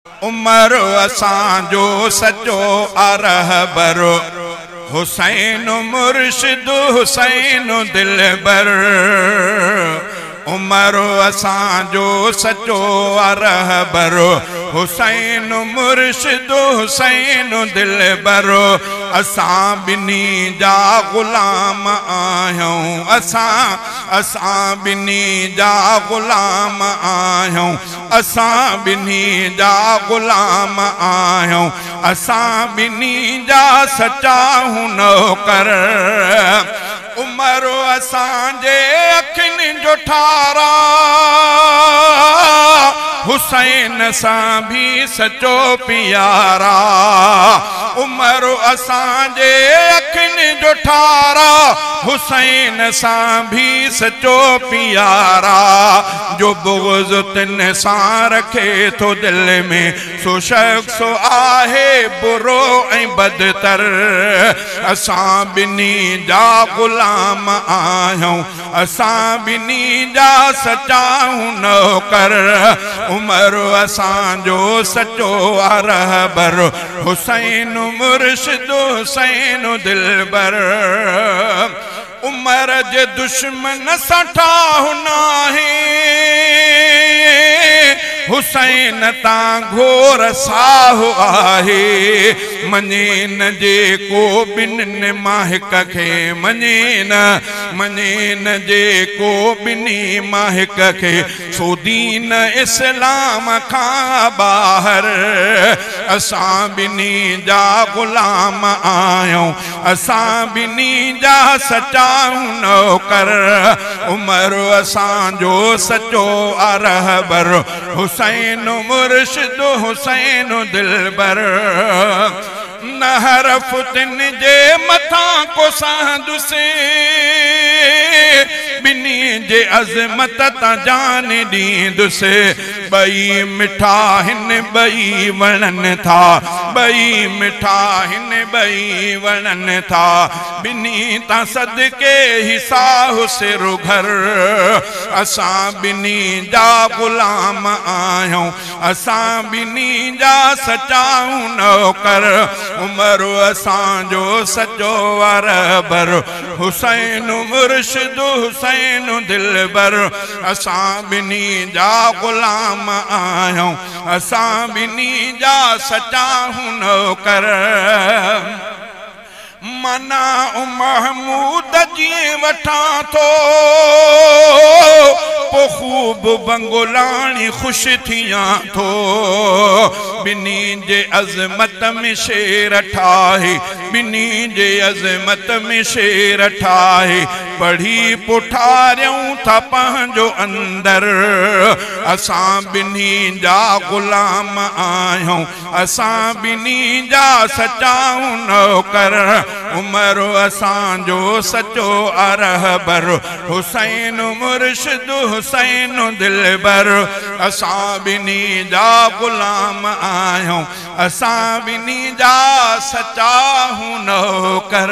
उमर असांजो सचो रहबर हुसैन मुर्शिद हुसैन दिलबर। उमर असांजो सचो रहबर हुसैन मुर्शिद हुसैन दिलबर। असां बिनी जा गुलाम आहियूं, असां बिनी जा गुलाम आहियूं, असां बिनी जा गुलाम आहियूं, असां बिनी जा सच्चा नौकर। उमर असांजे अखियुनि जो ठारा हुसैन सां भी सचो प्यारा। उमर असांजे अखियुनि जो ठारा हुसैन सां भी सचो प्यारा। जो बुग़्ज़ तिन सां रखे थो दिल में सो शख्स आहे बुरो ऐं बदतर। असां बिनी जा गुलाम आहियूं, असां बिनी जा सच्चा नौकर। उमर असांजो सचो रहबर हुसैन मुर्शिद हुसैन दिलबर। उमर जे दुश्मन सां ठाहु नाहे हुसैन तां घोर साहु आहे। मञे न जेको ॿिन्हिनि मां हिक खे, मञे न जेको ॿिन्ही मां हिक खे, सो दीन इस्लाम खां ॿाहिरि। असां बिनी जा गुलाम आहियूं, असां बिनी जा सच्चा नौकर। उमर असांजो सचो रहबर हुसैन मुर्शिद हुसैन दिलबर। न हरफ तिन जे मथां को सांदुसे, बिनी जे अज़मत तां जान ॾींदुसे। ॿई मिठा हिन ॿई वणनि था, ॿई मिठा हिन ॿई वणनि था। बिनी तां सदके ही साहु सिर घर। असां बिनी जा गुलाम आहियूं, असां बिनी जा सच्चा नौकर। उमर असांजो सचो रहबर हुसैन मुर्शिद हुसैन दिलबर। असां बिनी जा गुलाम आहियूं, असां बिनी जा सच्चा नौकर। मना महमूद जी वठां थो पो खूब बंगुलाणी खुश थियां थो। बिनी जे अज़मत में शेर ठाहे, बिनी जे अज़मत में शेर ठाहे। पढ़ी पुठारियूं था पंहिंजो अंदर। असां बिनी जा गुलाम आहियूं, असां बिनी जा सच्चा नौकर। उमर असांजो सचो रहबर हुसैन मुर्शिद हुसैन दिलबर। असां बिनी जा गुलाम आहियूं, असां बिनी जा सच्चा नौकर।